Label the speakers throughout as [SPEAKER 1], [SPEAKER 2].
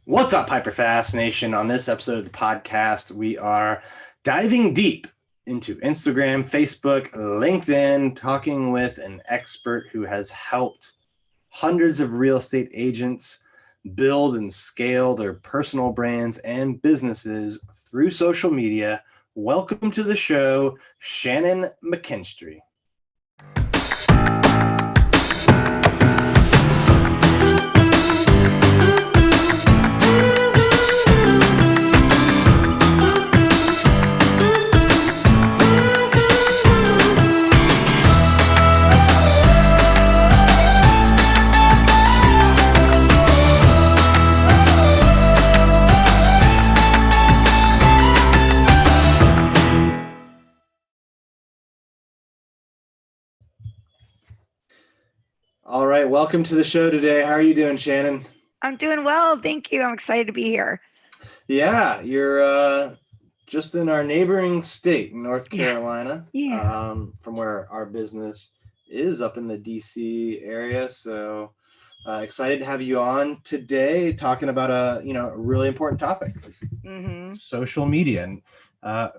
[SPEAKER 1] What's up, HyperFast Nation? On this episode of the podcast, we are diving deep into Instagram, Facebook, LinkedIn, talking with an expert who has helped hundreds of real estate agents build and scale their personal brands and businesses through social media. Welcome to the show, Shannon McKinstrie. All right, welcome to the show today. How are you doing, Shannon?
[SPEAKER 2] I'm doing well. Thank you. I'm excited to be here.
[SPEAKER 1] Yeah, you're just in our neighboring state, North Carolina, from where our business is up in the DC area. So excited to have you on today talking about a really important topic, social media. And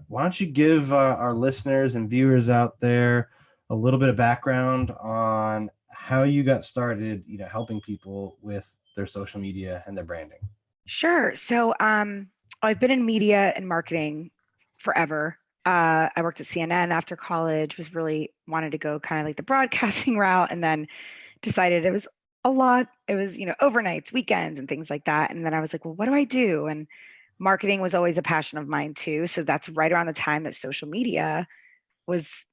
[SPEAKER 1] why don't you give our listeners and viewers out there a little bit of background on how you got started, helping people with their social media and their branding?
[SPEAKER 2] Sure. So I've been in media and marketing forever. I worked at CNN after college, was really wanted to go kind of like the broadcasting route, and then decided it was a lot. It was, overnights, weekends, and things like that. And then I was like, well, what do I do? And marketing was always a passion of mine too. So that's right around the time that social media was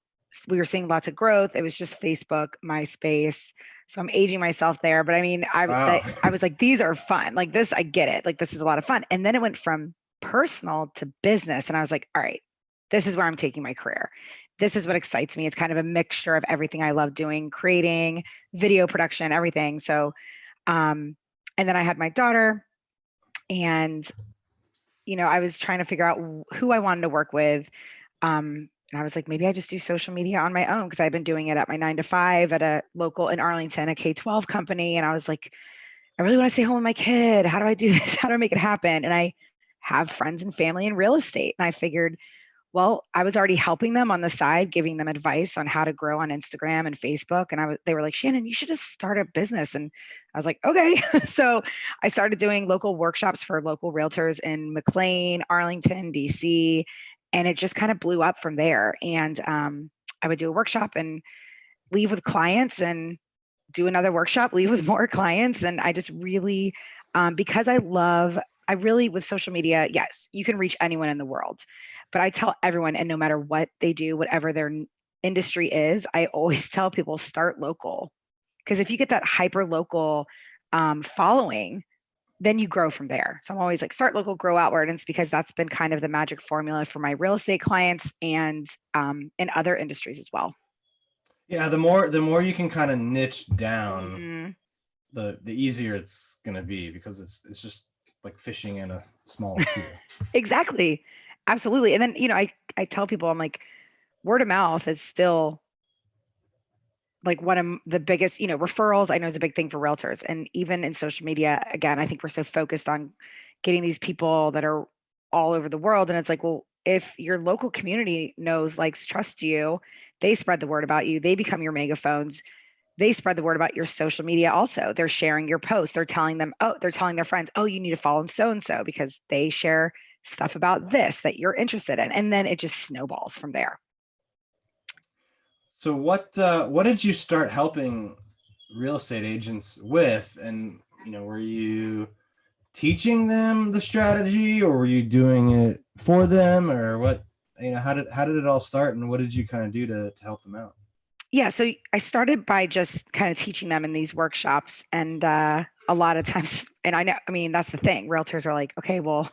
[SPEAKER 2] we were seeing lots of growth. It was just Facebook, MySpace. So I'm aging myself there, but I mean,
[SPEAKER 1] Wow.
[SPEAKER 2] I was like, these are fun. Like this, I get it. Like this is a lot of fun. And then it went from personal to business, and I was like, all right, this is where I'm taking my career. This is what excites me. It's kind of a mixture of everything I love doing, creating, video production, everything. So, and then I had my daughter, and I was trying to figure out who I wanted to work with. And I was like, maybe I just do social media on my own because I've been doing it at my 9 to 5 at a local in Arlington, a K-12 company. And I was like, I really want to stay home with my kid. How do I do this? How do I make it happen? And I have friends and family in real estate. And I figured, well, I was already helping them on the side, giving them advice on how to grow on Instagram and Facebook. And they were like, Shannon, you should just start a business. And I was like, okay. So I started doing local workshops for local realtors in McLean, Arlington, DC, and it just kind of blew up from there. And I would do a workshop and leave with clients and do another workshop, leave with more clients. And I just really, because I really, with social media, yes, you can reach anyone in the world. But I tell everyone, and no matter what they do, whatever their industry is, I always tell people start local. Because if you get that hyper local following, then you grow from there. So I'm always like, start local, grow outward. And it's because that's been kind of the magic formula for my real estate clients and in other industries as well.
[SPEAKER 1] Yeah, the more you can kind of niche down,
[SPEAKER 2] Mhm.
[SPEAKER 1] the easier it's gonna be, because it's just like fishing in a small pool.
[SPEAKER 2] Exactly. Absolutely. And then, I tell people, I'm like, word of mouth is still like one of the biggest, referrals I know is a big thing for realtors. And even in social media, again, I think we're so focused on getting these people that are all over the world. And it's like, well, if your local community knows, likes, trusts you, they spread the word about you, they become your megaphones. They spread the word about your social media also. They're sharing your posts. They're telling their friends, oh, you need to follow so and so because they share stuff about this that you're interested in. And then it just snowballs from there.
[SPEAKER 1] So what did you start helping real estate agents with? And were you teaching them the strategy, or were you doing it for them, or what? How did it all start, and what did you kind of do to help them out?
[SPEAKER 2] Yeah, so I started by just kind of teaching them in these workshops, and a lot of times, and I mean, that's the thing. Realtors are like, okay, well,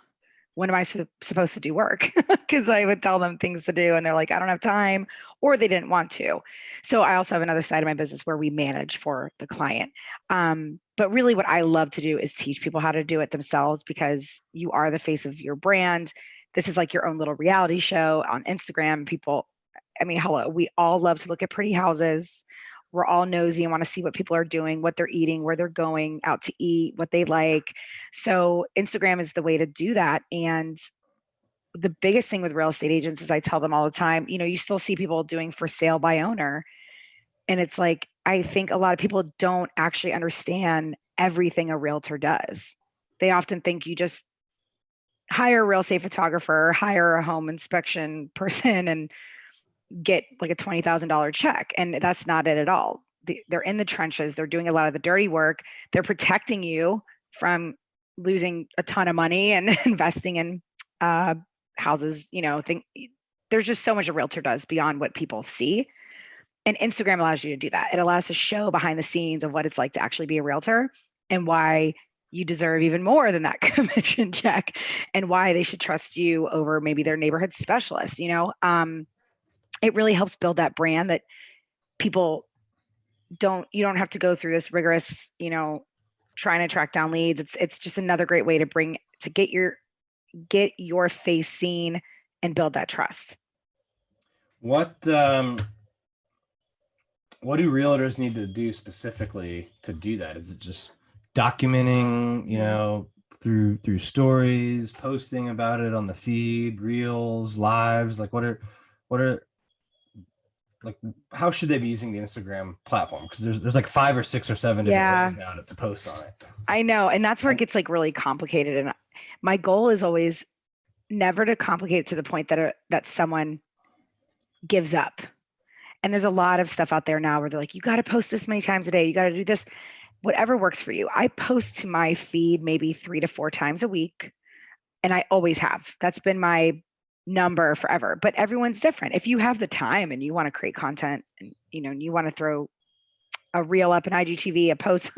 [SPEAKER 2] when am I supposed to do work? Because I would tell them things to do, and they're like, I don't have time, or they didn't want to. So I also have another side of my business where we manage for the client. But really, what I love to do is teach people how to do it themselves because you are the face of your brand. This is like your own little reality show on Instagram. People, I mean, hello, we all love to look at pretty houses. We're all nosy and want to see what people are doing, what they're eating, where they're going out to eat, what they like. So Instagram is the way to do that. And the biggest thing with real estate agents is I tell them all the time, you still see people doing for sale by owner. And it's like, I think a lot of people don't actually understand everything a realtor does. They often think you just hire a real estate photographer, hire a home inspection person, and get like a $20,000 check. And that's not it at all. They're in the trenches. They're doing a lot of the dirty work. They're protecting you from losing a ton of money and investing in houses. There's just so much a realtor does beyond what people see. And Instagram allows you to do that. It allows to show behind the scenes of what it's like to actually be a realtor and why you deserve even more than that commission check and why they should trust you over maybe their neighborhood specialist. It really helps build that brand that people you don't have to go through this rigorous, trying to track down leads. It's just another great way to get your face seen and build that trust.
[SPEAKER 1] What do realtors need to do specifically to do that? Is it just documenting, through stories, posting about it on the feed, reels, lives? Like what are like, how should they be using the Instagram platform? Because there's like 5 or 6 or 7 different ways now to post on it.
[SPEAKER 2] I know. And that's where it gets like really complicated. And my goal is always never to complicate it to the point that someone gives up. And there's a lot of stuff out there now where they're like, you got to post this many times a day. You got to do this, whatever works for you. I post to my feed maybe 3 to 4 times a week. And I always have. That's been my number forever, but everyone's different. If you have the time and you want to create content and, you want to throw a reel up in IGTV, a post,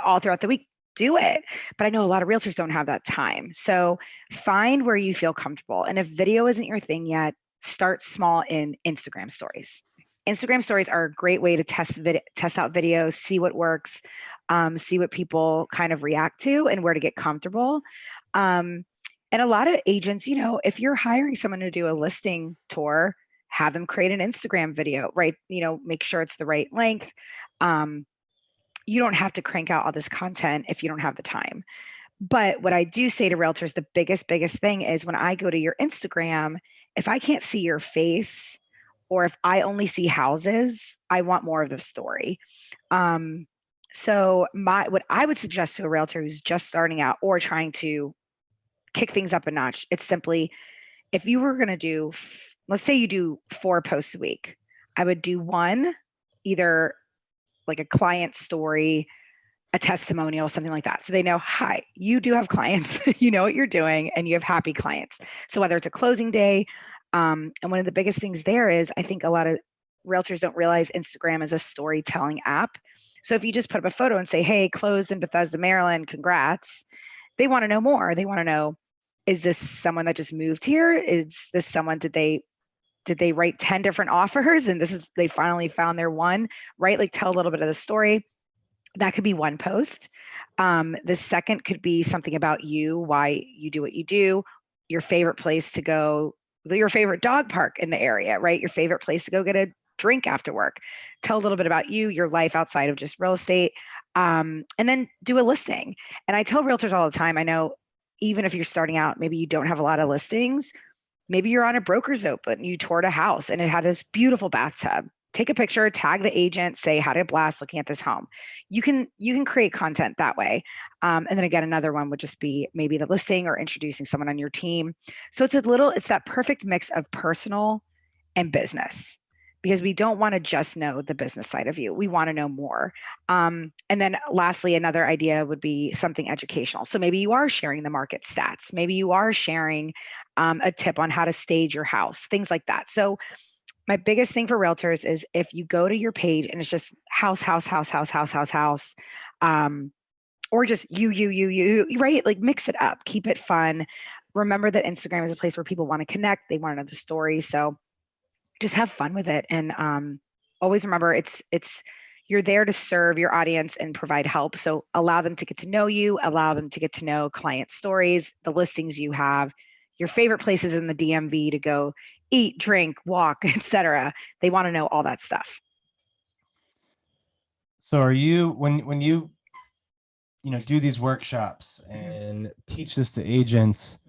[SPEAKER 2] all throughout the week, do it. But I know a lot of realtors don't have that time. So find where you feel comfortable. And if video isn't your thing yet, start small in Instagram stories. Instagram stories are a great way to test out videos, see what works, see what people kind of react to and where to get comfortable. And a lot of agents, if you're hiring someone to do a listing tour, have them create an Instagram video, right? Make sure it's the right length. You don't have to crank out all this content if you don't have the time. But what I do say to realtors, the biggest thing is when I go to your Instagram, if I can't see your face or if I only see houses, I want more of the story. So what I would suggest to a realtor who's just starting out or trying to kick things up a notch, it's simply, if you were going to let's say you do 4 posts a week, I would do one, either like a client story, a testimonial, something like that. So they know, hi, you do have clients, you know what you're doing, and you have happy clients. So whether it's a closing day, and one of the biggest things there is, I think a lot of realtors don't realize Instagram is a storytelling app. So if you just put up a photo and say, hey, closed in Bethesda, Maryland, congrats, they want to know more. They want to know, is this someone that just moved here? Is this someone, did they write 10 different offers and they finally found their one, right? Like tell a little bit of the story. That could be one post. The second could be something about you, why you do what you do, your favorite place to go, your favorite dog park in the area, right? Your favorite place to go get a drink after work. Tell a little bit about you, your life outside of just real estate, and then do a listing. And I tell realtors all the time, I know even if you're starting out, maybe you don't have a lot of listings, maybe you're on a broker's open, you toured a house and it had this beautiful bathtub. Take a picture, tag the agent, say, had a blast looking at this home. You can create content that way. And then again, another one would just be maybe the listing or introducing someone on your team. So it's that perfect mix of personal and business, because we don't want to just know the business side of you. We want to know more. And then lastly, another idea would be something educational. So maybe you are sharing the market stats. Maybe you are sharing a tip on how to stage your house, things like that. So my biggest thing for realtors is if you go to your page and it's just house, or just you, right? Like mix it up, keep it fun. Remember that Instagram is a place where people want to connect. They want to know the story. So just have fun with it. And always remember it's you're there to serve your audience and provide help. So allow them to get to know you, allow them to get to know client stories, the listings you have, your favorite places in the DMV to go eat, drink, walk, etc. They want to know all that stuff.
[SPEAKER 1] So are you, when you do these workshops and teach this to agents,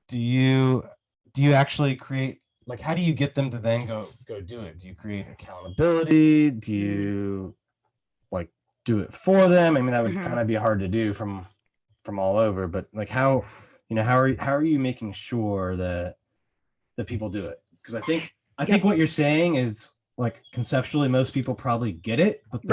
[SPEAKER 1] do you actually create, like, how do you get them to then go do it? Do you create accountability? Do you like do it for them? I mean, that would kind of be hard to do from all over, but like how are you making sure that people do it? Because I think what you're saying is, like, conceptually most people probably get it, but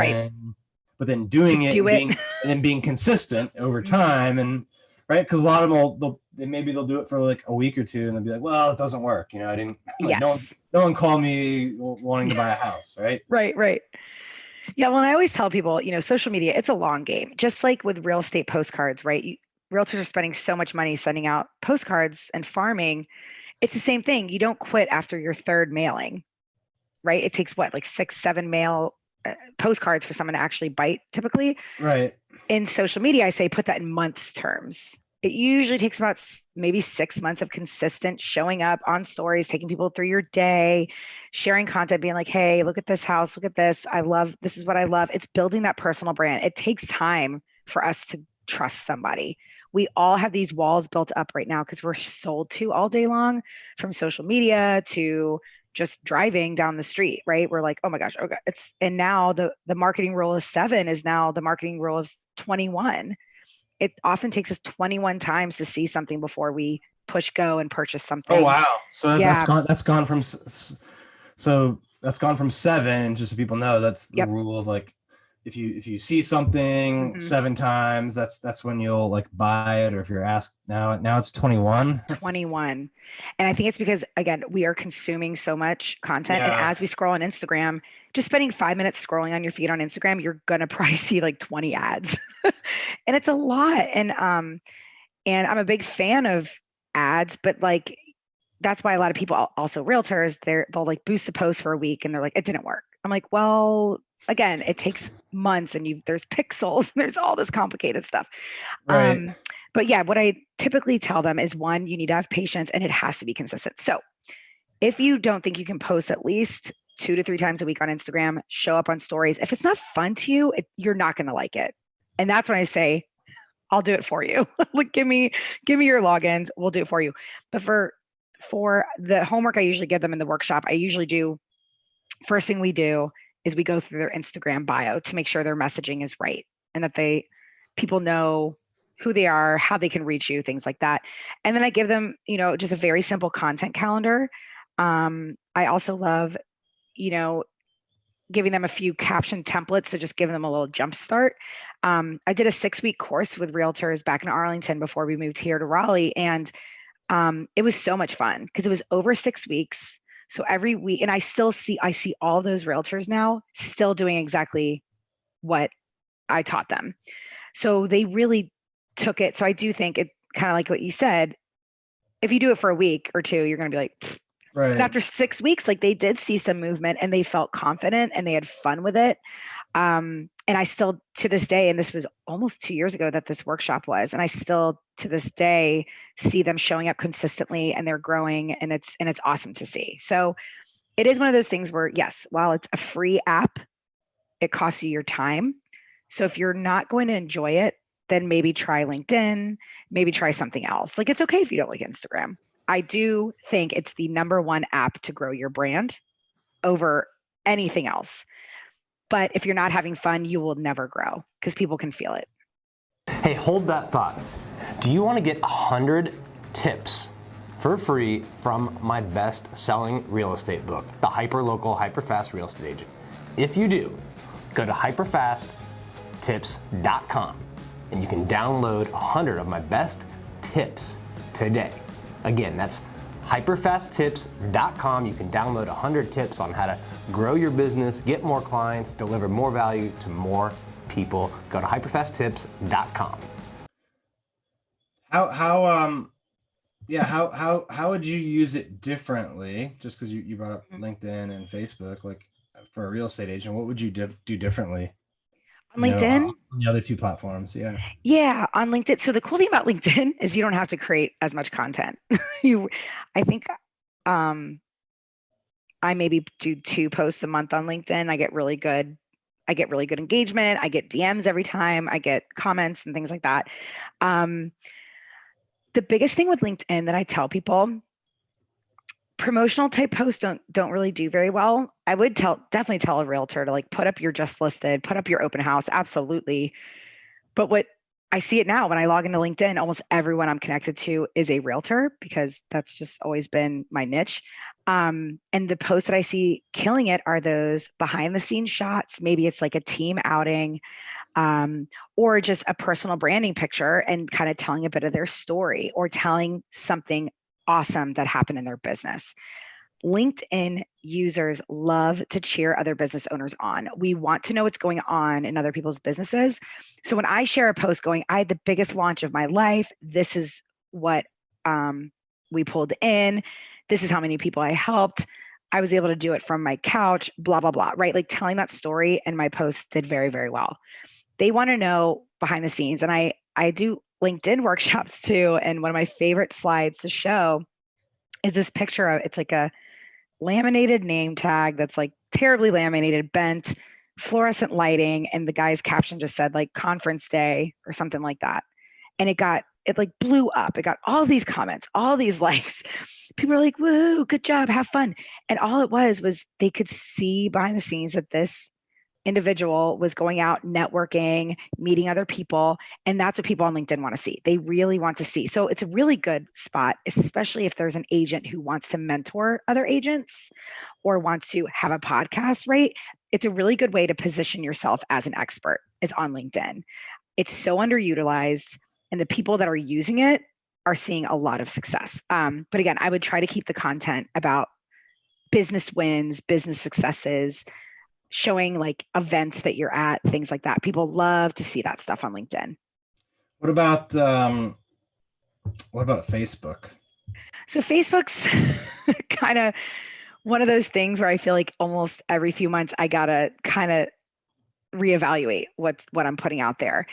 [SPEAKER 1] then doing it and being consistent over time, and right, because a lot of them they'll do it for like a week or two and they'll be like, well, it doesn't work, I didn't, like, no one called me wanting to buy a house, right?
[SPEAKER 2] Right. Yeah, well, I always tell people, social media, it's a long game. Just like with real estate postcards, right? Realtors are spending so much money sending out postcards and farming. It's the same thing. You don't quit after your third mailing, right? It takes what, like 6, 7 mail postcards for someone to actually bite typically.
[SPEAKER 1] Right.
[SPEAKER 2] In social media, I say put that in months terms. It usually takes about maybe 6 months of consistent showing up on stories, taking people through your day, sharing content, being like, hey, look at this house, look at this. This is what I love. It's building that personal brand. It takes time for us to trust somebody. We all have these walls built up right now because we're sold to all day long, from social media to just driving down the street, right? We're like, oh my gosh, okay. And now the marketing rule of 7 is now the marketing rule of 21. It often takes us 21 times to see something before we push go and purchase something.
[SPEAKER 1] Oh wow! So that's gone from 7, and just so people know, that's the rule of, like, if you see something 7 times, that's when you'll, like, buy it, or if you're asked. Now it's 21.
[SPEAKER 2] 21. And I think it's because, again, we are consuming so much content, and as we scroll on Instagram, just spending 5 minutes scrolling on your feed on Instagram, you're gonna probably see like 20 ads. And it's a lot. And I'm a big fan of ads, but like that's why a lot of people, also realtors, they'll like boost a post for a week and they're like, it didn't work. I'm like, well, again, it takes months, and there's pixels and there's all this complicated stuff.
[SPEAKER 1] Right.
[SPEAKER 2] But yeah, what I typically tell them is, one, you need to have patience and it has to be consistent. So if you don't think you can post at least 2 to 3 times a week on Instagram, show up on stories, if it's not fun to you, you're not going to like it. And that's when I say, I'll do it for you. Like, give me your logins. We'll do it for you. But for the homework I usually give them in the workshop, I usually do, first thing we do is we go through their Instagram bio to make sure their messaging is right, and that people know who they are, how they can reach you, things like that. And then I give them, just a very simple content calendar. I also love, giving them a few caption templates to just give them a little jump start. I did a 6-week course with realtors back in Arlington before we moved here to Raleigh. And it was so much fun because it was over 6 weeks. So every week, and I see all those realtors now still doing exactly what I taught them. So they really took it. So I do think it kind of like what you said, if you do it for a week or two, you're going to be like, pfft.
[SPEAKER 1] Right.
[SPEAKER 2] But after 6 weeks, like, they did see some movement and they felt confident and they had fun with it. And I still, to this day, and this was almost 2 years ago that this workshop was, and I still to this day see them showing up consistently and they're growing, and it's awesome to see. So it is one of those things where, yes, while it's a free app, it costs you your time. So if you're not going to enjoy it, then maybe try LinkedIn, maybe try something else. Like, it's okay if you don't like Instagram. I do think it's the number one app to grow your brand over anything else. But if you're not having fun, you will never grow because people can feel it.
[SPEAKER 3] Hey, hold that thought. Do you want to get 100 tips for free from my best-selling real estate book, The Hyperlocal, HyperFast Real Estate Agent? If you do, go to hyperfasttips.com and you can download 100 of my best tips today. Again, that's hyperfasttips.com. You can download 100 tips on how to grow your business, get more clients, deliver more value to more people. Go to hyperfasttips.com.
[SPEAKER 1] How would you use it differently? Just because you brought up LinkedIn and Facebook, like, for a real estate agent, what would you do differently?
[SPEAKER 2] On LinkedIn?
[SPEAKER 1] On the other 2 platforms, yeah.
[SPEAKER 2] Yeah, on LinkedIn. So the cool thing about LinkedIn is you don't have to create as much content. I think I maybe do 2 posts a month on LinkedIn. I get really good I get really good engagement. I get DMs every time. I get comments and things like that. The biggest thing with LinkedIn that I tell people, promotional type posts don't really do very well. I would definitely tell a realtor to like put up your just listed, put up your open house, absolutely. But what I see it now when I log into LinkedIn, almost everyone I'm connected to is a realtor because that's just always been my niche. And the posts that I see killing it are those behind the scenes shots. Maybe it's like a team outing, or just a personal branding picture and kind of telling a bit of their story or telling something awesome that happened in their business. LinkedIn users love to cheer other business owners on. We want to know what's going on in other people's businesses. So when I share a post going, I had the biggest launch of my life. This is what we pulled in. This is how many people I helped. I was able to do it from my couch, blah, blah, blah, right? Like telling that story, and my post did very, very well. They want to know behind the scenes. And I do LinkedIn workshops too. And one of my favorite slides to show is this picture of, it's like a laminated name tag that's like terribly laminated, bent, fluorescent lighting. And the guy's caption just said like conference day or something like that. And it like blew up. It got all these comments, all these likes. People are like, woo, good job, have fun. And all it was they could see behind the scenes that this individual was going out, networking, meeting other people. And that's what people on LinkedIn want to see. They really want to see. So it's a really good spot, especially if there's an agent who wants to mentor other agents or wants to have a podcast, right? It's a really good way to position yourself as an expert is on LinkedIn. It's so underutilized, and the people that are using it are seeing a lot of success. But again, I would try to keep the content about business wins, business successes, showing like events that you're at, things like that. People love to see that stuff on LinkedIn.
[SPEAKER 1] What about Facebook?
[SPEAKER 2] So Facebook's kind of one of those things where I feel like almost every few months I gotta kind of reevaluate what I'm putting out there.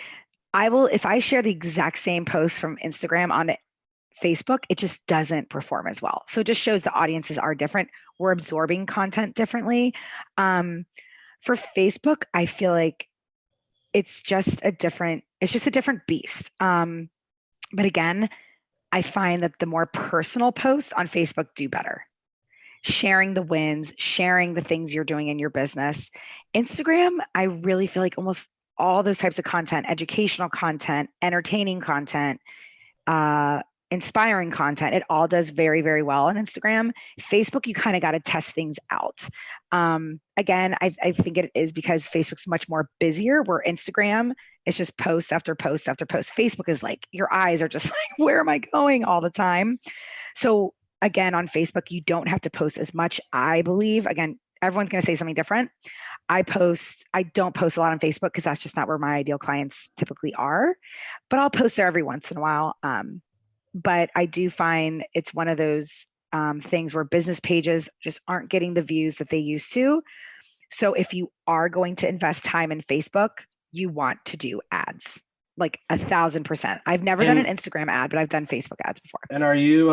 [SPEAKER 2] If I share the exact same post from Instagram on Facebook, it just doesn't perform as well. So it just shows the audiences are different. We're absorbing content differently. For Facebook, I feel like it's just a different beast. But again, I find that the more personal posts on Facebook do better. Sharing the wins, sharing the things you're doing in your business. Instagram, I really feel like almost all those types of content, educational content, entertaining content, inspiring content, it all does very, very well on Instagram. Facebook, you kind of got to test things out. Again, I think it is because Facebook's much more busier, where Instagram is just post after post after post. Facebook is like, your eyes are just like, where am I going all the time? So again, on Facebook, you don't have to post as much, I believe. Again, everyone's going to say something different. I don't post a lot on Facebook because that's just not where my ideal clients typically are, but I'll post there every once in a while. But I do find it's one of those things where business pages just aren't getting the views that they used to. So if you are going to invest time in Facebook, you want to do ads, like 1,000%. I've never done an Instagram ad, but I've done Facebook ads before.
[SPEAKER 1] And are you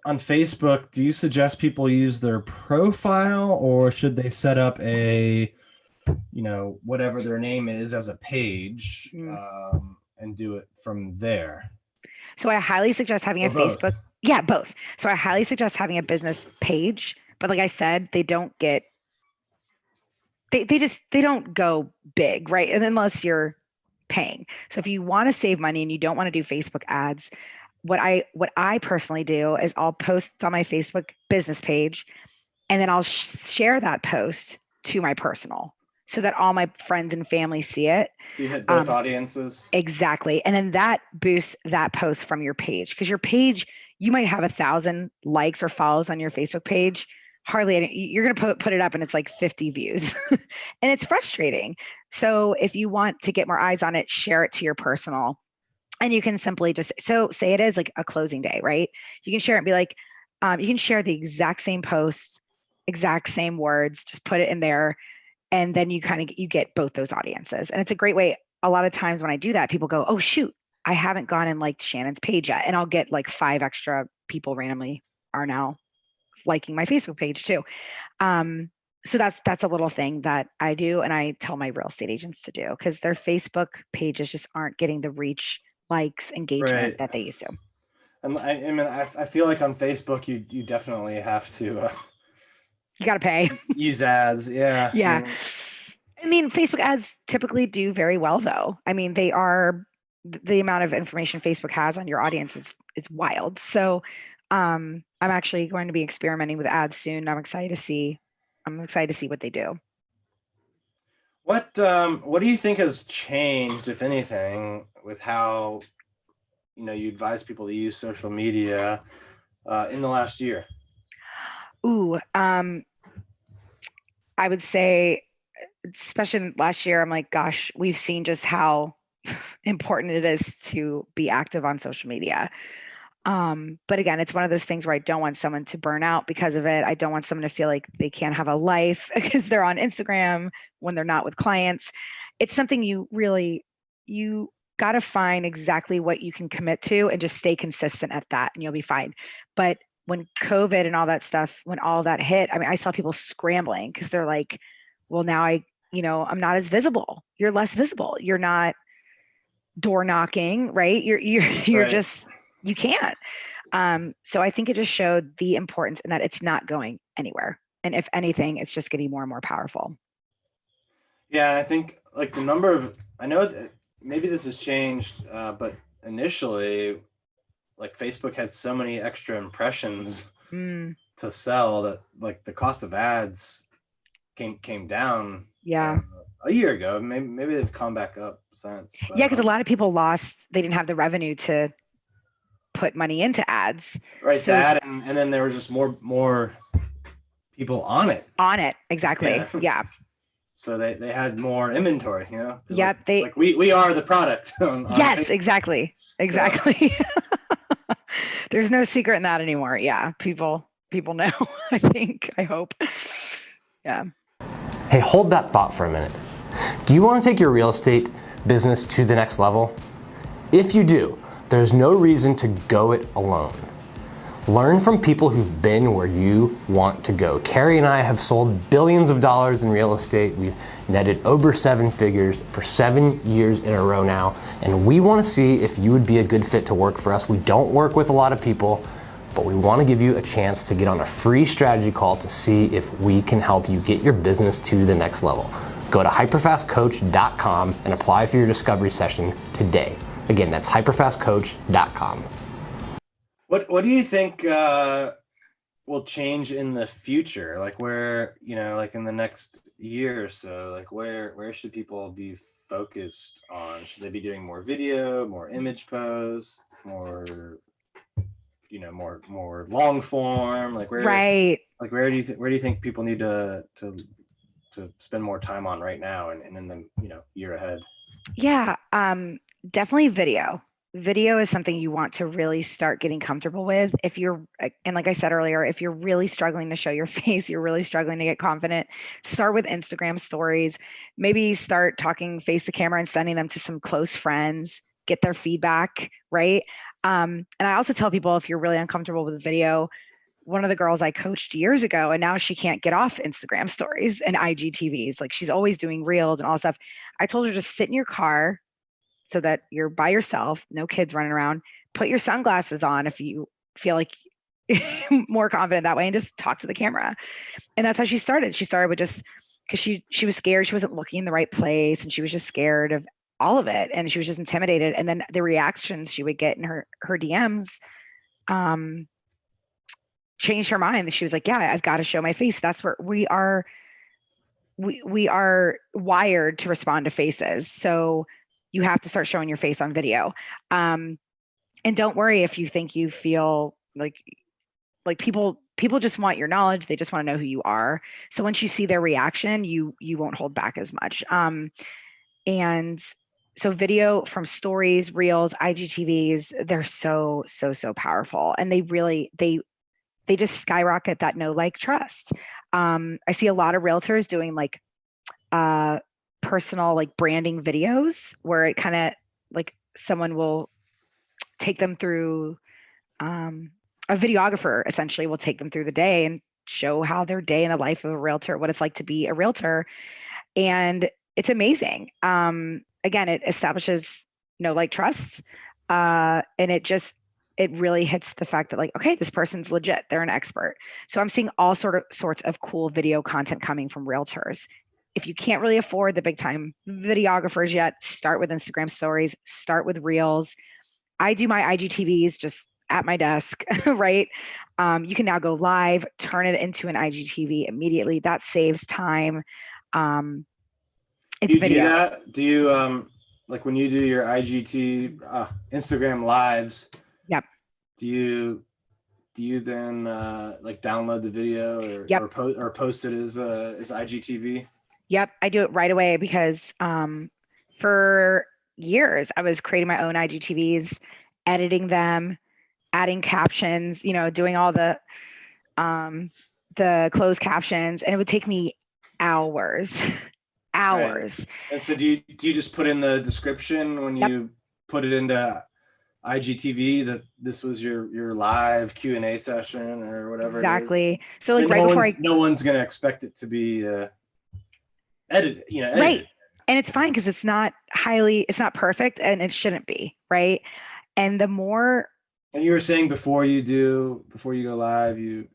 [SPEAKER 1] on Facebook, do you suggest people use their profile, or should they set up a, whatever their name is as a page and do it from there?
[SPEAKER 2] So I highly suggest having a Facebook. Yeah, both. So I highly suggest having a business page. But like I said, they don't go big, right? And unless you're paying. So if you want to save money and you don't want to do Facebook ads, what I personally do is I'll post on my Facebook business page, and then I'll share that post to my personal, so that all my friends and family see it.
[SPEAKER 1] So you hit both audiences? Exactly.
[SPEAKER 2] And then that boosts that post from your page, because your page, you might have 1,000 likes or follows on your Facebook page. Hardly, you're going to put it up and it's like 50 views and it's frustrating. So if you want to get more eyes on it, share it to your personal, and you can simply just, say it is like a closing day, right? You can share it and be like, you can share the exact same post, exact same words, just put it in there. And then you get both those audiences. And it's a great way. A lot of times when I do that, people go, oh shoot, I haven't gone and liked Shannon's page yet. And I'll get like 5 extra people randomly are now liking my Facebook page too. So that's a little thing that I do, and I tell my real estate agents to do, because their Facebook pages just aren't getting the reach, likes, engagement that they used to.
[SPEAKER 1] And I feel like on Facebook you definitely have to
[SPEAKER 2] you got to pay.
[SPEAKER 1] Use ads. Yeah.
[SPEAKER 2] Yeah. I mean, Facebook ads typically do very well, though. I mean, they are, the amount of information Facebook has on your audience is wild. So I'm actually going to be experimenting with ads soon. I'm excited to see what they do.
[SPEAKER 1] What do you think has changed, if anything, with how you advise people to use social media in the last year?
[SPEAKER 2] Ooh, I would say, especially last year, I'm like, gosh, we've seen just how important it is to be active on social media. But again, it's one of those things where I don't want someone to burn out because of it. I don't want someone to feel like they can't have a life because they're on Instagram when they're not with clients. It's something you got to find exactly what you can commit to and just stay consistent at that, and you'll be fine. But when COVID and all that stuff, when all that hit, I mean, I saw people scrambling because they're like, well, now I'm not as visible. You're less visible. You're not door knocking, right? You're
[SPEAKER 1] Right.
[SPEAKER 2] just, you can't. So I think it just showed the importance and that it's not going anywhere. And if anything, it's just getting more and more powerful.
[SPEAKER 1] Yeah, I think like the number of, I know that maybe this has changed, but initially, like Facebook had so many extra impressions to sell that like the cost of ads came down.
[SPEAKER 2] Yeah.
[SPEAKER 1] A year ago. Maybe they've come back up since.
[SPEAKER 2] But, yeah, because a lot of people they didn't have the revenue to put money into ads.
[SPEAKER 1] Right, so that and then there was just more people on it.
[SPEAKER 2] Exactly. Yeah.
[SPEAKER 1] So they had more inventory,
[SPEAKER 2] Yep.
[SPEAKER 1] Like we are the product. On
[SPEAKER 2] yes,
[SPEAKER 1] Facebook.
[SPEAKER 2] Exactly. So. There's no secret in that anymore. Yeah. People know, I hope. Yeah.
[SPEAKER 3] Hey, hold that thought for a minute. Do you want to take your real estate business to the next level? If you do, there's no reason to go it alone. Learn from people who've been where you want to go. KERI and I have sold billions of dollars in real estate. We've netted over 7 figures for 7 years in a row now, and we want to see if you would be a good fit to work for us. We don't work with a lot of people, but we want to give you a chance to get on a free strategy call to see if we can help you get your business to the next level. Go to hyperfastcoach.com and apply for your discovery session today. Again, that's hyperfastcoach.com.
[SPEAKER 1] What do you think will change in the future? Like where, like in the next year or so, like where should people be focused on? Should they be doing more video, more image posts, more more long form? Like where,
[SPEAKER 2] right.
[SPEAKER 1] Like where do you think people need to spend more time on right now and in the year ahead?
[SPEAKER 2] Yeah, definitely video. Video is something you want to really start getting comfortable with. And like I said earlier, if you're really struggling to show your face, you're really struggling to get confident, start with Instagram stories. Maybe start talking face to camera and sending them to some close friends, get their feedback, right? And I also tell people, if you're really uncomfortable with video, one of the girls I coached years ago, and now she can't get off Instagram stories and IGTVs. Like she's always doing reels and all stuff. I told her, just sit in your car so that you're by yourself, no kids running around, put your sunglasses on if you feel like more confident that way, and just talk to the camera. And that's how she started. She started with just, because she was scared. She wasn't looking in the right place, and she was just scared of all of it. And she was just intimidated. And then the reactions she would get in her DMs changed her mind. She was like, yeah, I've got to show my face. That's where we are wired to respond to faces. So you have to start showing your face on video. And don't worry if you think you feel like people just want your knowledge. They just want to know who you are. So once you see their reaction, you won't hold back as much. And so video, from stories, reels, IGTVs, they're so powerful. And they just skyrocket that like trust. I see a lot of realtors doing like personal like branding videos where it kind of like someone will take them through, a videographer essentially will take them through the day and show how their day in the life of a realtor, what it's like to be a realtor. And it's amazing. Again, it establishes know, like, trust. And it really hits the fact that, like, okay, this person's legit. They're an expert. So I'm seeing all sorts of cool video content coming from realtors. If you can't really afford the big time videographers yet, start with Instagram stories, start with reels. I do my IGTVs just at my desk, right? You can now go live, turn it into an IGTV immediately. That saves time. It's
[SPEAKER 1] do you
[SPEAKER 2] video.
[SPEAKER 1] do that? Do you like when you do your Instagram lives?
[SPEAKER 2] Yep.
[SPEAKER 1] Do you then like download the video or post it as IGTV?
[SPEAKER 2] Yep, I do it right away because for years I was creating my own IGTVs, editing them, adding captions, doing all the closed captions, and it would take me hours. Hours.
[SPEAKER 1] Right. And so do you just put in the description when you put it into IGTV that this was your live Q&A session or whatever?
[SPEAKER 2] Exactly.
[SPEAKER 1] It is?
[SPEAKER 2] So, like, right before
[SPEAKER 1] no one's gonna expect it to be edited.
[SPEAKER 2] Right. And it's fine because it's not perfect, and it shouldn't be, right? And the more.
[SPEAKER 1] And you were saying before you go live, did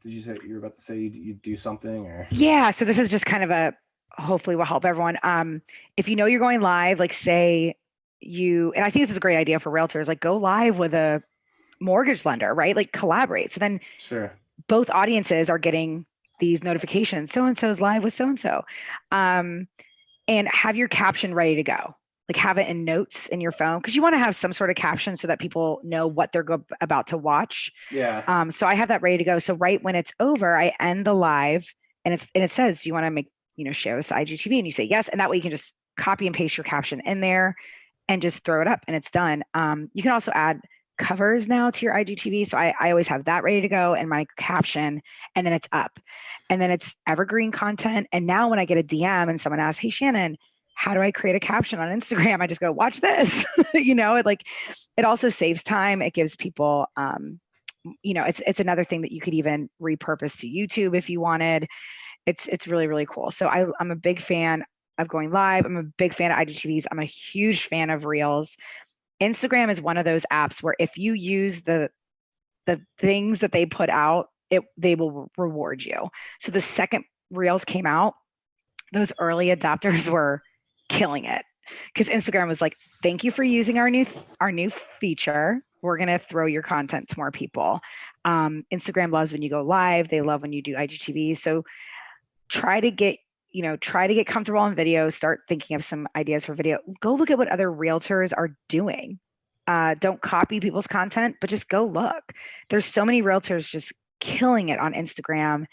[SPEAKER 1] you say you were about to say you do something or?
[SPEAKER 2] Yeah. So this is just kind of hopefully will help everyone. If you know you're going live, like, say and I think this is a great idea for realtors, like, go live with a mortgage lender, right? Like, collaborate. So then
[SPEAKER 1] sure,
[SPEAKER 2] both audiences are getting these notifications. So-and-so's live with so-and-so. And have your caption ready to go. Like, have it in notes in your phone, because you want to have some sort of caption so that people know what they're about to watch.
[SPEAKER 1] Yeah.
[SPEAKER 2] So I have that ready to go. So right when it's over, I end the live, and it says, do you want to make, share this IGTV? And you say yes. And that way you can just copy and paste your caption in there and just throw it up, and it's done. You can also add covers now to your IGTV. So I always have that ready to go and my caption, and then it's up, and then it's evergreen content. And now when I get a DM and someone asks, hey, Shannon, how do I create a caption on Instagram? I just go, watch this. It also saves time. It gives people, it's another thing that you could even repurpose to YouTube if you wanted. It's really, really cool. So I'm a big fan of going live. I'm a big fan of IGTVs. I'm a huge fan of Reels. Instagram is one of those apps where if you use the things that they put out, they will reward you. So the second Reels came out, those early adopters were killing it, because Instagram was like, thank you for using our new feature. We're going to throw your content to more people. Instagram loves when you go live. They love when you do IGTVs. So try to get comfortable on video, start thinking of some ideas for video. Go look at what other realtors are doing. Don't copy people's content, but just go look. There's so many realtors just killing it on Instagram.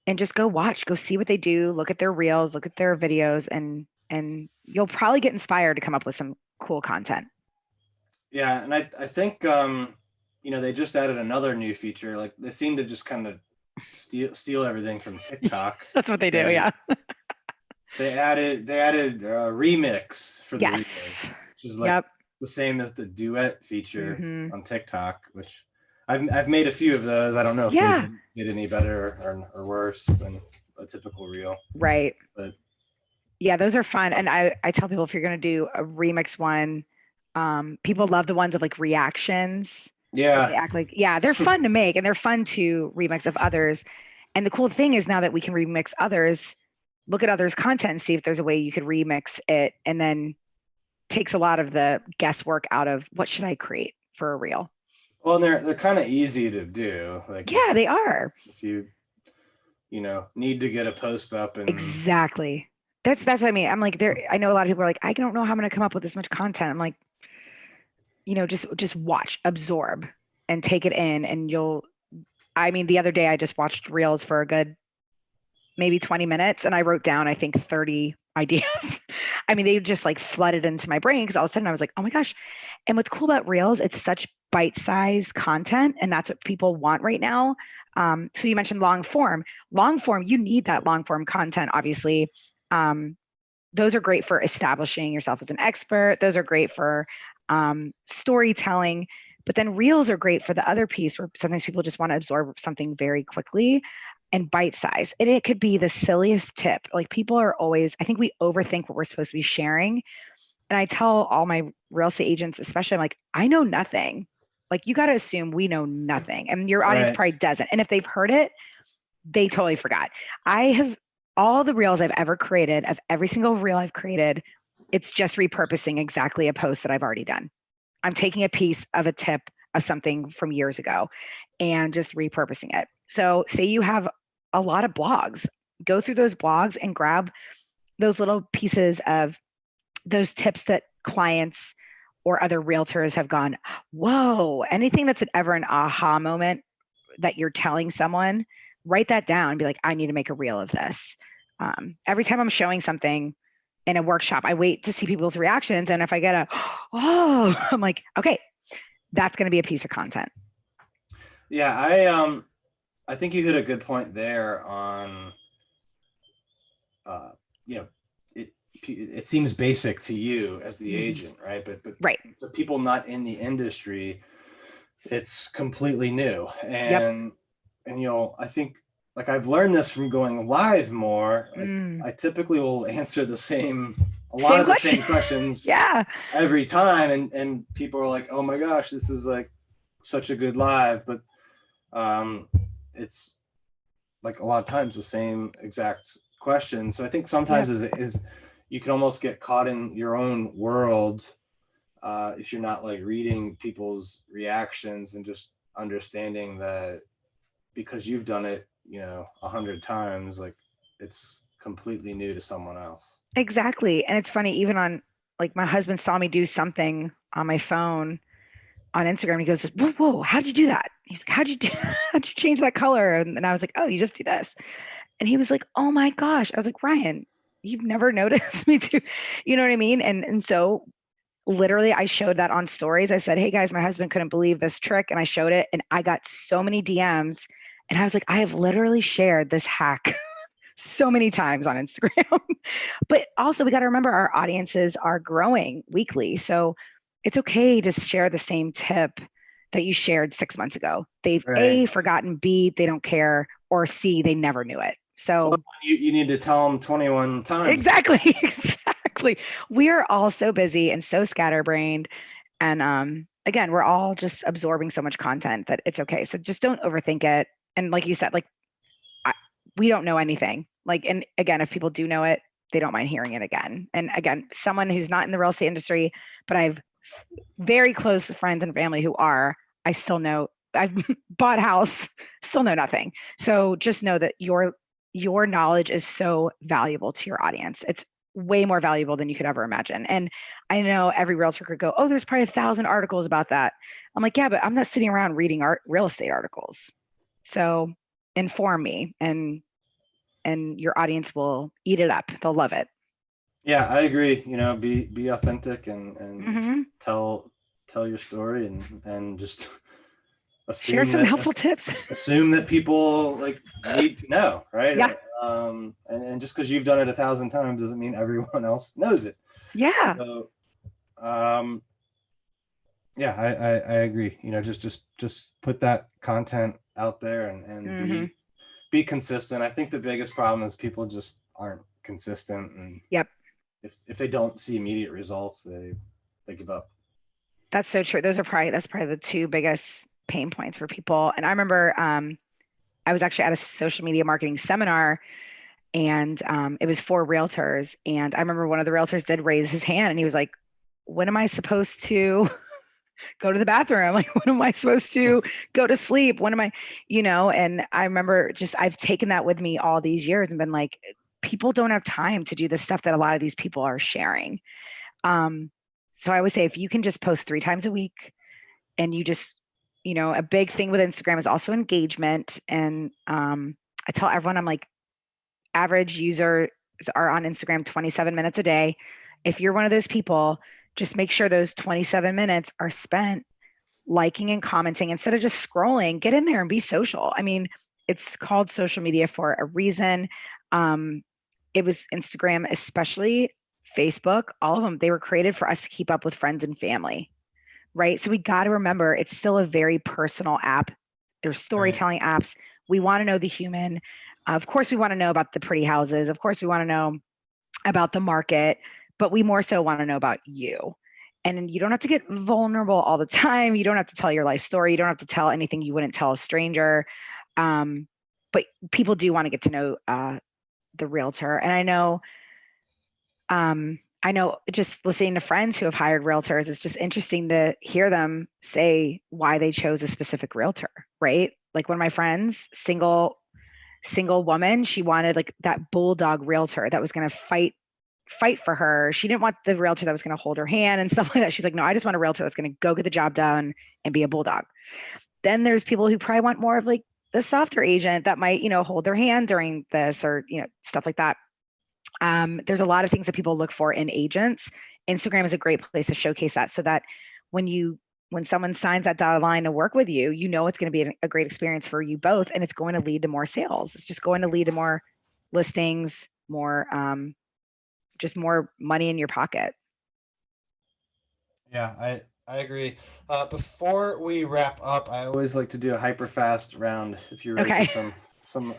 [SPEAKER 2] And just go see what they do, look at their reels, look at their videos, and you'll probably get inspired to come up with some cool content.
[SPEAKER 1] Yeah. And I think, they just added another new feature. Like, they seem to just kind of steal everything from TikTok.
[SPEAKER 2] That's what they do. Yeah.
[SPEAKER 1] They added remix for the
[SPEAKER 2] yes,
[SPEAKER 1] remix, which is like the same as the duet feature on TikTok, which I've made a few of those. I don't know if they did any better or worse than a typical reel.
[SPEAKER 2] Right.
[SPEAKER 1] But
[SPEAKER 2] yeah, those are fun. And I tell people, if you're going to do a remix one, people love the ones of like reactions.
[SPEAKER 1] Yeah.
[SPEAKER 2] They act like, they're fun to make, and they're fun to remix of others. And the cool thing is, now that we can remix others, look at others' content and see if there's a way you could remix it, and then takes a lot of the guesswork out of what should I create for a reel.
[SPEAKER 1] Well, and they're kind of easy to do. Like,
[SPEAKER 2] they are.
[SPEAKER 1] If you need to get a post up, and
[SPEAKER 2] exactly. That's what I mean. I'm like, I know a lot of people are like, I don't know how I'm going to come up with this much content. I'm like, just watch, absorb, and take it in. And the other day I just watched reels for a good maybe 20 minutes, and I wrote down, I think, 30 ideas. They just like flooded into my brain, because all of a sudden I was like, oh my gosh. And what's cool about reels, it's such bite-sized content, and that's what people want right now. So you mentioned long form, you need that long form content, obviously. Those are great for establishing yourself as an expert. Those are great for storytelling. But then reels are great for the other piece where sometimes people just want to absorb something very quickly and bite size. And it could be the silliest tip. Like people are always, I think we overthink what we're supposed to be sharing. And I tell all my real estate agents, especially, I'm like, I know nothing. Like you got to assume we know nothing. And your audience probably doesn't. And if they've heard it, they totally forgot. I have all the reels I've ever created, of every single reel I've created, it's just repurposing exactly a post that I've already done. I'm taking a piece of a tip of something from years ago and just repurposing it. So say you have a lot of blogs, go through those blogs and grab those little pieces of those tips that clients or other realtors have gone, whoa, anything that's ever an aha moment that you're telling someone, write that down and be like, I need to make a reel of this. Every time I'm showing something in a workshop, I wait to see people's reactions. And if I get oh, I'm like, okay, that's going to be a piece of content.
[SPEAKER 1] Yeah. I think you hit a good point there on, it seems basic to you as the agent, right? But
[SPEAKER 2] right.
[SPEAKER 1] To people not in the industry, it's completely new. And I think like I've learned this from going live more. I typically will answer the same questions every time. And people are like, oh my gosh, this is like such a good live. But it's like a lot of times the same exact question. So I think sometimes is you can almost get caught in your own world if you're not like reading people's reactions and just understanding that because you've done it, 100 times, like it's completely new to someone else.
[SPEAKER 2] Exactly. And it's funny, even on like my husband saw me do something on my phone on Instagram. He goes, whoa, how'd you do that? He's like, how'd you change that color? And I was like, oh, you just do this. And he was like, oh my gosh. I was like, Ryan, you've never noticed me do, you know what I mean? And so literally I showed that on stories. I said, hey guys, my husband couldn't believe this trick. And I showed it and I got so many DMs and I was like, I have literally shared this hack so many times on Instagram. But also we got to remember our audiences are growing weekly. So it's okay to share the same tip that you shared 6 months ago. They've A, forgotten, B, they don't care, or C, they never knew it. So
[SPEAKER 1] you need to tell them 21 times.
[SPEAKER 2] Exactly. We are all so busy and so scatterbrained. And again, we're all just absorbing so much content that it's okay. So just don't overthink it. And like you said, like we don't know anything. Like, and again, if people do know it, they don't mind hearing it again. And again, someone who's not in the real estate industry, but I've very close friends and family who are, I still know I've bought a house, still know nothing. So just know that your knowledge is so valuable to your audience. It's way more valuable than you could ever imagine. And I know every realtor could go, oh, there's probably 1,000 articles about that. I'm like, yeah, but I'm not sitting around reading real estate articles. So inform me and your audience will eat it up. They'll love it.
[SPEAKER 1] Yeah, I agree. Be authentic and tell your story and just
[SPEAKER 2] share some helpful tips.
[SPEAKER 1] Assume that people like need to know, right? Yeah. And just because you've done it 1,000 times doesn't mean everyone else knows it.
[SPEAKER 2] Yeah.
[SPEAKER 1] So, yeah, I agree. Just put that content out there and be consistent. I think the biggest problem is people just aren't consistent, and if they don't see immediate results, they give up.
[SPEAKER 2] That's so true. That's probably the two biggest pain points for people. And I remember I was actually at a social media marketing seminar, and it was for realtors. And I remember one of the realtors did raise his hand, and he was like, "When am I supposed to go to the bathroom? Like, when am I supposed to go to sleep? When am I, And I remember I've taken that with me all these years and been like, people don't have time to do the stuff that a lot of these people are sharing. So I would say if you can just post 3 times a week and you just, a big thing with Instagram is also engagement. And I tell everyone, I'm like, average users are on Instagram 27 minutes a day. If you're one of those people, just make sure those 27 minutes are spent liking and commenting instead of just scrolling. Get in there and be social. I mean, it's called social media for a reason. It was Instagram, especially Facebook, all of them, they were created for us to keep up with friends and family. right? So we got to remember it's still a very personal app. There's storytelling apps. We want to know the human. Of course, we want to know about the pretty houses. Of course, we want to know about the market, but we more so want to know about you. And you don't have to get vulnerable all the time. You don't have to tell your life story. You don't have to tell anything you wouldn't tell a stranger. But people do want to get to know the realtor. And I know just listening to friends who have hired realtors, it's just interesting to hear them say why they chose a specific realtor, right? Like one of my friends, single woman, she wanted like that bulldog realtor that was going to fight for her. She didn't want the realtor that was going to hold her hand and stuff like that. She's like, no, I just want a realtor that's going to go get the job done and be a bulldog. Then there's people who probably want more of like the softer agent that might, hold their hand during this or, stuff like that. There's a lot of things that people look for in agents. Instagram is a great place to showcase that so that when someone signs that dotted line to work with you, it's going to be a great experience for you both. And it's going to lead to more sales. It's just going to lead to more listings, more, just more money in your pocket.
[SPEAKER 1] Yeah, I agree. Before we wrap up, I always like to do a hyper-fast round if you're ready for some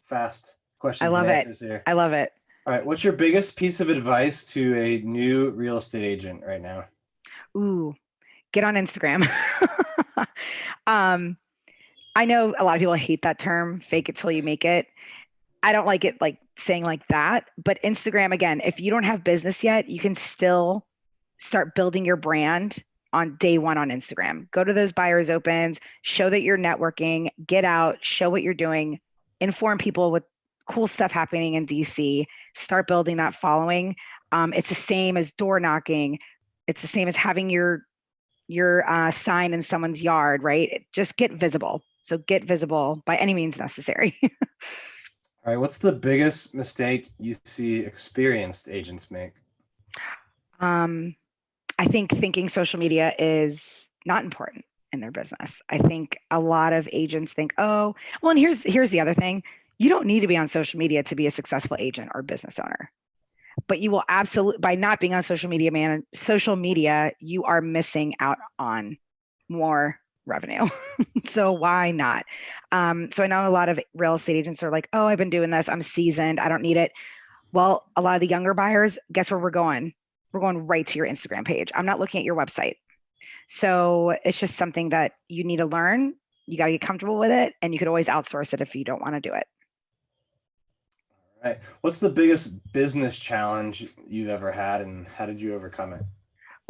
[SPEAKER 1] fast questions.
[SPEAKER 2] I love it.
[SPEAKER 1] Here.
[SPEAKER 2] I love it.
[SPEAKER 1] All right. What's your biggest piece of advice to a new real estate agent right now?
[SPEAKER 2] Ooh, get on Instagram. I know a lot of people hate that term, fake it till you make it. I don't like it like saying like that, but Instagram, again, if you don't have business yet, you can still start building your brand on day one on Instagram. Go to those buyers opens, show that you're networking, get out, show what you're doing, inform people with cool stuff happening in DC, start building that following. It's the same as door knocking. It's the same as having your sign in someone's yard, right? Just get visible. So get visible by any means necessary.
[SPEAKER 1] All right. What's the biggest mistake you see experienced agents make?
[SPEAKER 2] I think thinking social media is not important in their business. I think a lot of agents think, oh, well, and here's the other thing. You don't need to be on social media to be a successful agent or business owner. But you will absolutely, by not being on social media, you are missing out on more revenue. So why not? So I know a lot of real estate agents are like, oh, I've been doing this. I'm seasoned. I don't need it. Well, a lot of the younger buyers, guess where we're going? We're going right to your Instagram page. I'm not looking at your website. So it's just something that you need to learn. You got to get comfortable with it. And you could always outsource it if you don't want to do it.
[SPEAKER 1] All right. What's the biggest business challenge you've ever had and how did you overcome it?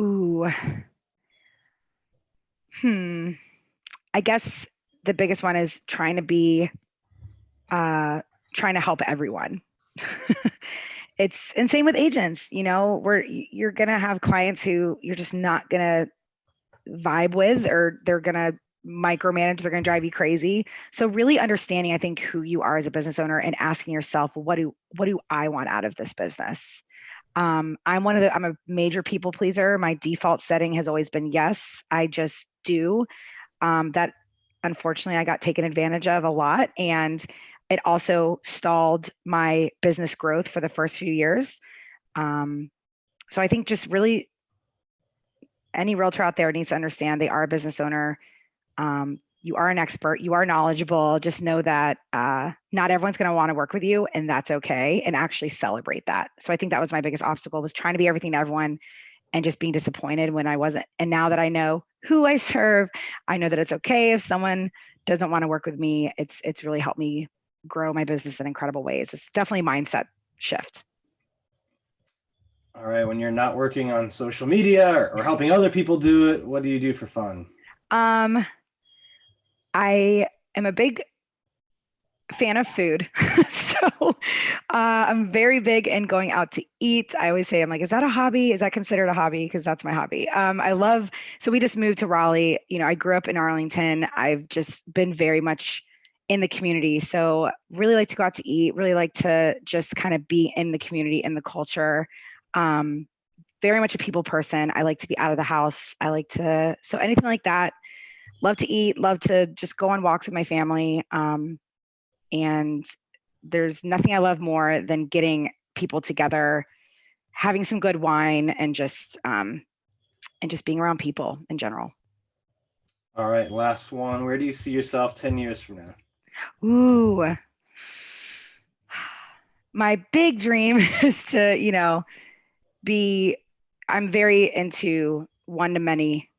[SPEAKER 2] Ooh. I guess the biggest one is trying to help everyone. It's insane with agents, you're going to have clients who you're just not going to vibe with, or they're going to micromanage, they're going to drive you crazy. So really understanding, I think, who you are as a business owner and asking yourself, what do I want out of this business? I'm a major people pleaser. My default setting has always been yes, I just do. That unfortunately I got taken advantage of a lot. And it also stalled my business growth for the first few years. So I think just really any realtor out there needs to understand they are a business owner. You are an expert, you are knowledgeable. Just know that not everyone's going to want to work with you, and that's okay, and actually celebrate that. So I think that was my biggest obstacle, was trying to be everything to everyone and just being disappointed when I wasn't. And now that I know who I serve, I know that it's okay if someone doesn't want to work with me. It's really helped me grow my business in incredible ways. It's definitely a mindset shift.
[SPEAKER 1] All right. When you're not working on social media or helping other people do it, what do you do for fun?
[SPEAKER 2] I am a big fan of food. So I'm very big in going out to eat. I always say, I'm like, is that a hobby? Is that considered a hobby? Because that's my hobby. So we just moved to Raleigh. I grew up in Arlington. I've just been very much in the community. So really like to go out to eat, really like to just kind of be in the community, in the culture. Very much a people person. I like to be out of the house. So anything like that. Love to eat, love to just go on walks with my family. And there's nothing I love more than getting people together, having some good wine, and just just being around people in general.
[SPEAKER 1] All right, last one. Where do you see yourself 10 years from now?
[SPEAKER 2] Ooh, my big dream is to, I'm very into one-to-many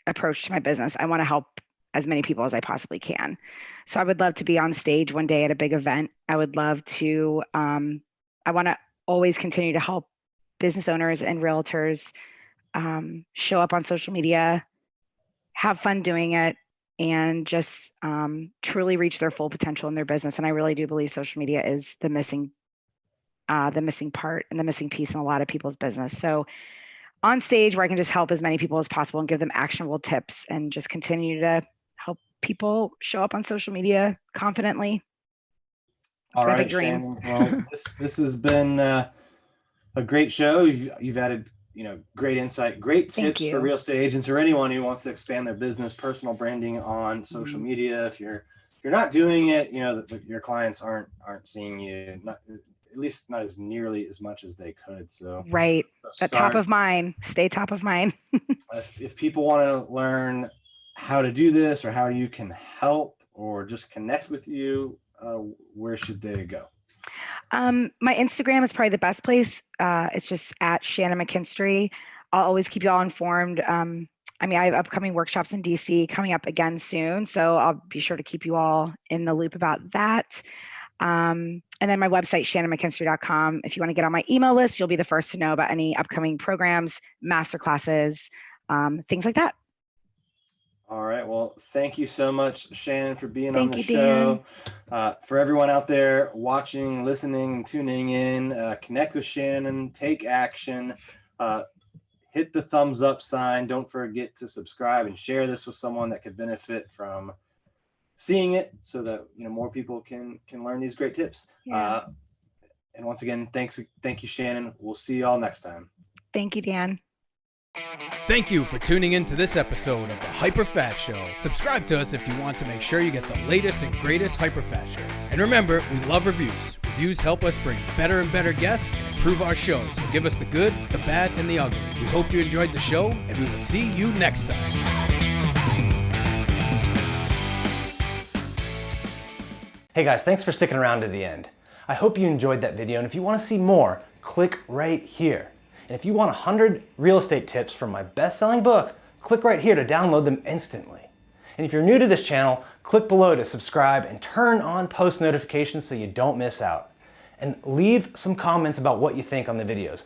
[SPEAKER 2] approach to my business. I want to help as many people as I possibly can. So I would love to be on stage one day at a big event. I would love to, I want to always continue to help business owners and realtors show up on social media, have fun doing it, and just truly reach their full potential in their business. And I really do believe social media is the missing part and the missing piece in a lot of people's business. So on stage where I can just help as many people as possible and give them actionable tips and just continue to help people show up on social media confidently.
[SPEAKER 1] All right, Shannon. Well, this has been a great show. You've added, great insight, great tips for real estate agents or anyone who wants to expand their business, personal branding on social media. If you're not doing it, your clients aren't seeing you, at least not as nearly as much as they could. So
[SPEAKER 2] right, top of mind. Stay top of mind.
[SPEAKER 1] if people want to learn how to do this or how you can help or just connect with you, where should they go?
[SPEAKER 2] My Instagram is probably the best place. It's just at Shannon McKinstrie. I'll always keep you all informed. I have upcoming workshops in DC coming up again soon, so I'll be sure to keep you all in the loop about that. And then my website, shannonmckinstrie.com. If you want to get on my email list, you'll be the first to know about any upcoming programs, masterclasses, things like that.
[SPEAKER 1] All right. Well, thank you so much, Shannon, for being on the show. For everyone out there watching, listening, and tuning in, connect with Shannon, take action, hit the thumbs up sign. Don't forget to subscribe and share this with someone that could benefit from seeing it so that more people can learn these great tips. Yeah. And once again, thank you, Shannon. We'll see you all next time.
[SPEAKER 2] Thank you, Dan.
[SPEAKER 4] Thank you for tuning in to this episode of the HyperFast Show. Subscribe to us if you want to make sure you get the latest and greatest HyperFast shows. And remember, we love reviews. Reviews help us bring better and better guests and improve our shows. So give us the good, the bad, and the ugly. We hope you enjoyed the show, and we will see you next time.
[SPEAKER 3] Hey guys, thanks for sticking around to the end. I hope you enjoyed that video, and if you want to see more, click right here. And if you want 100 real estate tips from my best-selling book, click right here to download them instantly. And if you're new to this channel, click below to subscribe and turn on post notifications so you don't miss out. And leave some comments about what you think on the videos.